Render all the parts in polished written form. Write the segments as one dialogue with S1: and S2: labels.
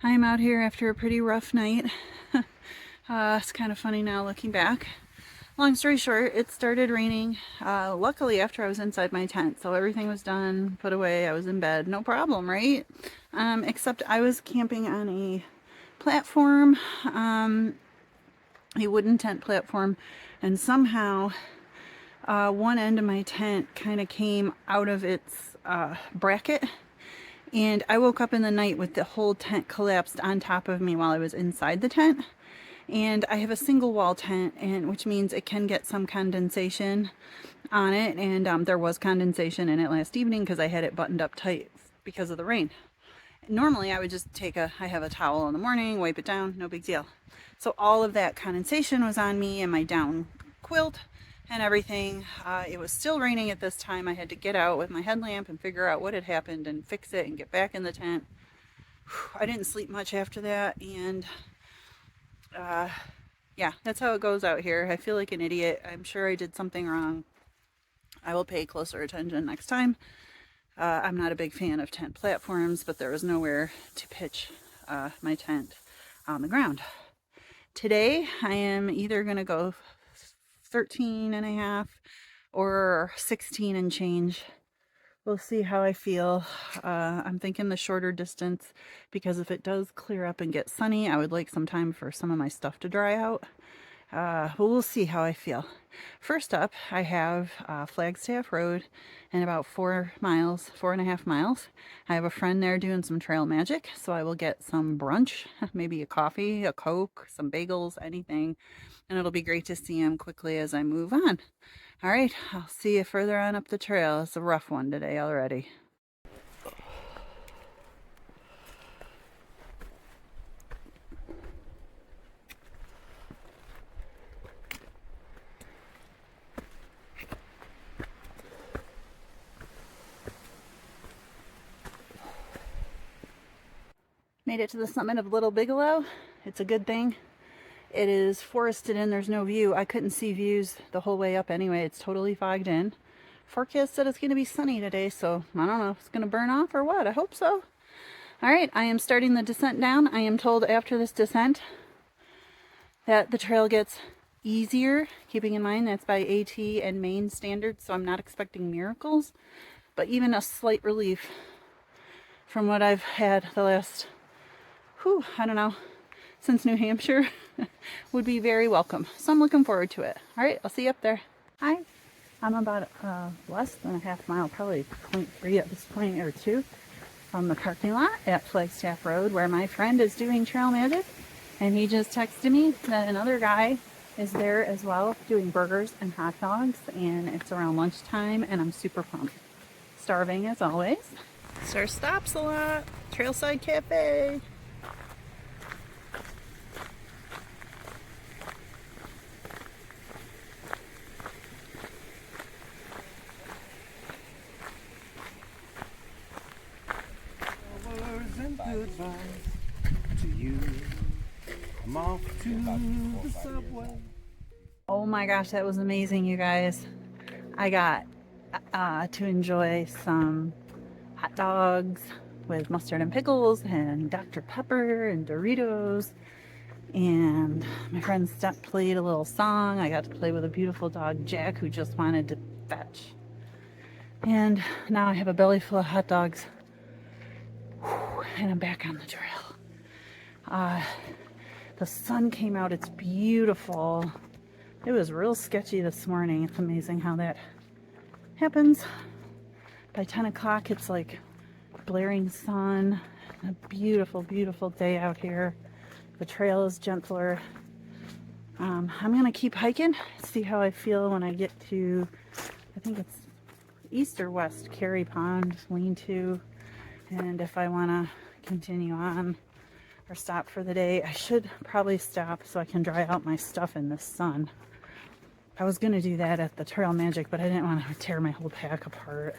S1: I'm out here after a pretty rough night. It's kind of funny now looking back. Long story short, it started raining, luckily after I was inside my tent, so everything was done, put away, I was in bed, no problem, right? Except I was camping on a platform, a wooden tent platform, and somehow one end of my tent kind of came out of its bracket, and I woke up in the night with the whole tent collapsed on top of me while I was inside the tent. And I have a single wall tent, and which means it can get some condensation on it, and there was condensation in it last evening because I had it buttoned up tight because of the rain. Normally I would just I have a towel in the morning, wipe it down, no big deal. So all of that condensation was on me and my down quilt and everything. It was still raining at this time. I had to get out with my headlamp and figure out what had happened and fix it and get back in the tent. I didn't sleep much after that, and yeah, that's how it goes out here. I feel like an idiot. I'm sure I did something wrong. I will pay closer attention next time. I'm not a big fan of tent platforms, but there was nowhere to pitch my tent on the ground. Today, I am either going to go 13 and a half or 16 and change. We'll see how I feel. I'm thinking the shorter distance, because if it does clear up and get sunny, I would like some time for some of my stuff to dry out. But we'll see how I feel. First up, I have Flagstaff Road, and about 4.5 miles. I have a friend there doing some trail magic, so I will get some brunch, maybe a coffee, a Coke, some bagels, anything, and it'll be great to see him quickly as I move on. All right, I'll see you further on up the trail. It's a rough one today already. Made it to the summit of Little Bigelow. It's a good thing. It is forested in, there's no view. I couldn't see views the whole way up anyway. It's totally fogged in. Forecast said it's going to be sunny today, so I don't know if it's going to burn off or what. I hope so. All right, I am starting the descent down. I am told after this descent that the trail gets easier, keeping in mind that's by AT and Maine standards, so I'm not expecting miracles, but even a slight relief from what I've had the last, I don't know, since New Hampshire would be very welcome. So I'm looking forward to it. All right, I'll see you up there. Hi. I'm about less than a half mile, probably 0.3 at this point, or 2, from the parking lot at Flagstaff Road, where my friend is doing trail magic. And he just texted me that another guy is there as well, doing burgers and hot dogs. And it's around lunchtime, and I'm super pumped. Starving as always. Sir stops a lot. Trailside Cafe.
S2: Goodbye to you. I'm off to the subway.
S1: Oh my gosh, that was amazing, you guys. I got to enjoy some hot dogs with mustard and pickles and Dr. Pepper and Doritos. And my friend Steph played a little song. I got to play with a beautiful dog, Jack, who just wanted to fetch. And now I have a belly full of hot dogs. And I'm back on the trail. The sun came out. It's beautiful. It was real sketchy this morning. It's amazing how that happens. By 10 o'clock, it's like blaring sun. A beautiful, beautiful day out here. The trail is gentler. I'm going to keep hiking, see how I feel when I get to, I think it's east or west, Carey Pond, lean-to. And if I want to continue on or stop for the day, I should probably stop so I can dry out my stuff in the sun. I was going to do that at the Trail Magic, but I didn't want to tear my whole pack apart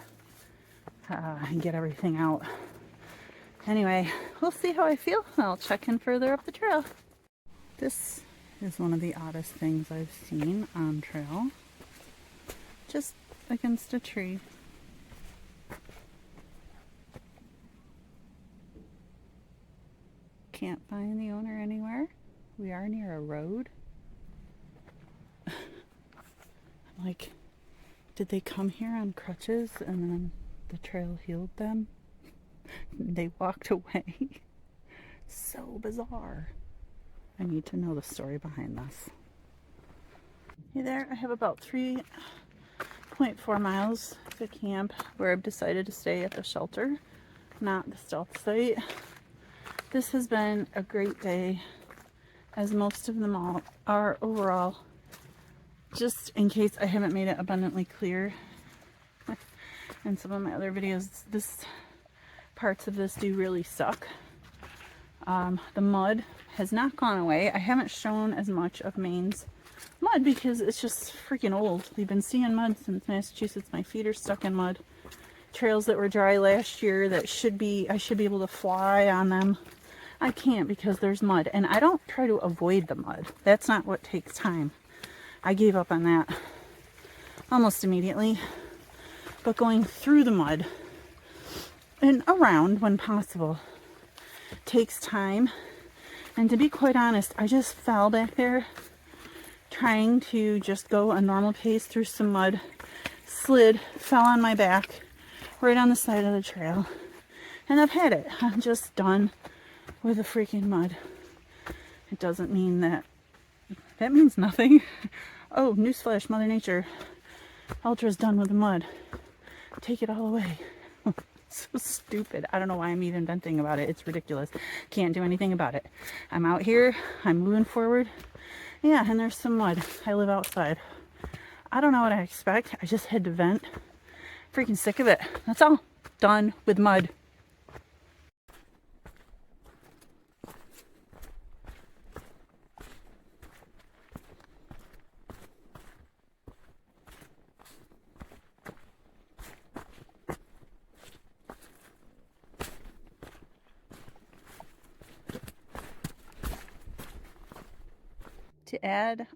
S1: and get everything out. Anyway, we'll see how I feel. I'll check in further up the trail. This is one of the oddest things I've seen on trail. Just against a tree. Can't find the owner anywhere. We are near a road. I'm like, did they come here on crutches and then the trail healed them? They walked away. So bizarre. I need to know the story behind this. Hey there, I have about 3.4 miles to camp where I've decided to stay at the shelter, not the stealth site. This has been a great day, as most of them all are overall. Just in case I haven't made it abundantly clear in some of my other videos, parts of this do really suck. The mud has not gone away. I haven't shown as much of Maine's mud because it's just freaking old. We've been seeing mud since Massachusetts. My feet are stuck in mud. Trails that were dry last year that I should be able to fly on them. I can't because there's mud, and I don't try to avoid the mud. That's not what takes time. I gave up on that almost immediately. But going through the mud and around when possible takes time. And to be quite honest, I just fell back there trying to just go a normal pace through some mud, slid, fell on my back right on the side of the trail, and I've had it. I'm just done with the freaking mud. It doesn't mean that means nothing. Oh, newsflash, Mother Nature. Ultra's done with the mud. Take it all away. So stupid. I don't know why I'm even venting about it. It's ridiculous. Can't do anything about it. I'm out here. I'm moving forward. Yeah, and there's some mud. I live outside. I don't know what I expect. I just had to vent. Freaking sick of it. That's all. Done with mud. To add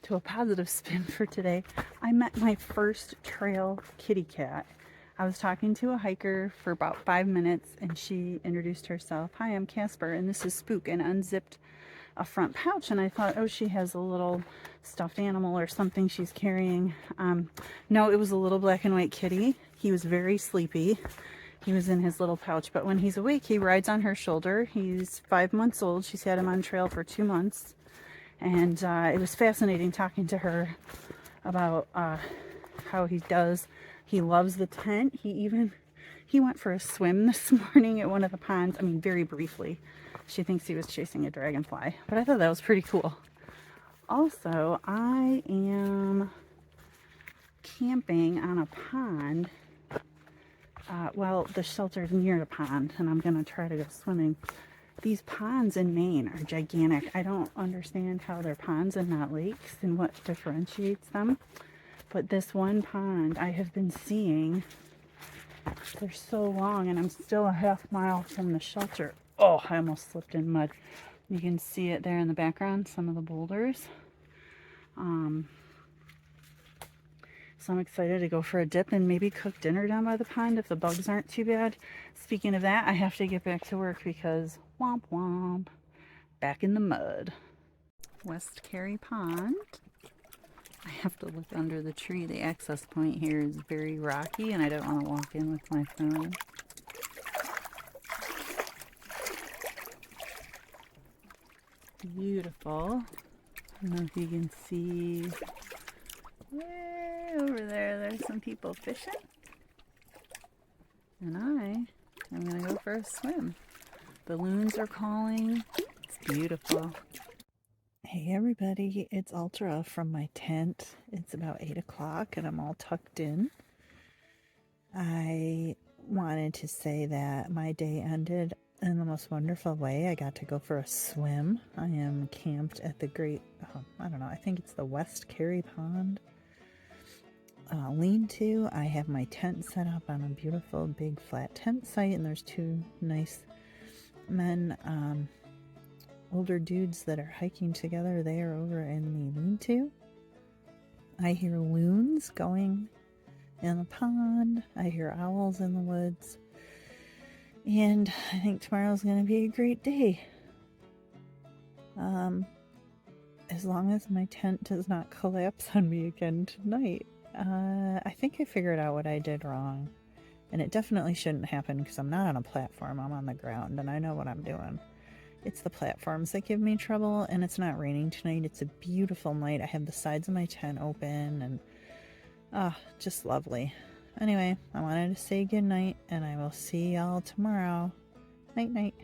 S1: to a positive spin for today, I met my first trail kitty cat. I was talking to a hiker for about 5 minutes and she introduced herself. Hi, I'm Casper and this is Spook, and unzipped a front pouch, and I thought, oh, she has a little stuffed animal or something she's carrying. No, it was a little black and white kitty. He was very sleepy. He was in his little pouch, but when he's awake, he rides on her shoulder. He's 5 months old. She's had him on trail for 2 months. And it was fascinating talking to her about how he does. He loves the tent. He went for a swim this morning at one of the ponds. I mean, very briefly. She thinks he was chasing a dragonfly, but I thought that was pretty cool. Also, I am camping on a pond. Well, the shelter's near the pond, and I'm going to try to go swimming. These ponds in Maine are gigantic. I don't understand how they're ponds and not lakes and what differentiates them. But this one pond I have been seeing for so long, and I'm still a half mile from the shelter. Oh, I almost slipped in mud. You can see it there in the background, some of the boulders. So I'm excited to go for a dip and maybe cook dinner down by the pond if the bugs aren't too bad. Speaking of that, I have to get back to work because womp womp, back in the mud. West Carey Pond. I have to look under the tree. The access point here is very rocky and I don't want to walk in with my phone. Beautiful. I don't know if you can see way over there, there's some people fishing. And I'm going to go for a swim. The loons are calling. It's beautiful. Hey everybody, it's Ultra from my tent. It's about 8 o'clock and I'm all tucked in. I wanted to say that my day ended in the most wonderful way. I got to go for a swim. I am camped at the I think it's the West Carey Pond lean-to. I have my tent set up on a beautiful big flat tent site, and there's 2 nice men, older dudes that are hiking together. They are over in the lean-to. I hear loons going in the pond. I hear owls in the woods. And I think tomorrow's going to be a great day. As long as my tent does not collapse on me again tonight. I think I figured out what I did wrong. And it definitely shouldn't happen because I'm not on a platform, I'm on the ground and I know what I'm doing. It's the platforms that give me trouble, and it's not raining tonight. It's a beautiful night. I have the sides of my tent open and just lovely. Anyway, I wanted to say good night and I will see y'all tomorrow. Night night.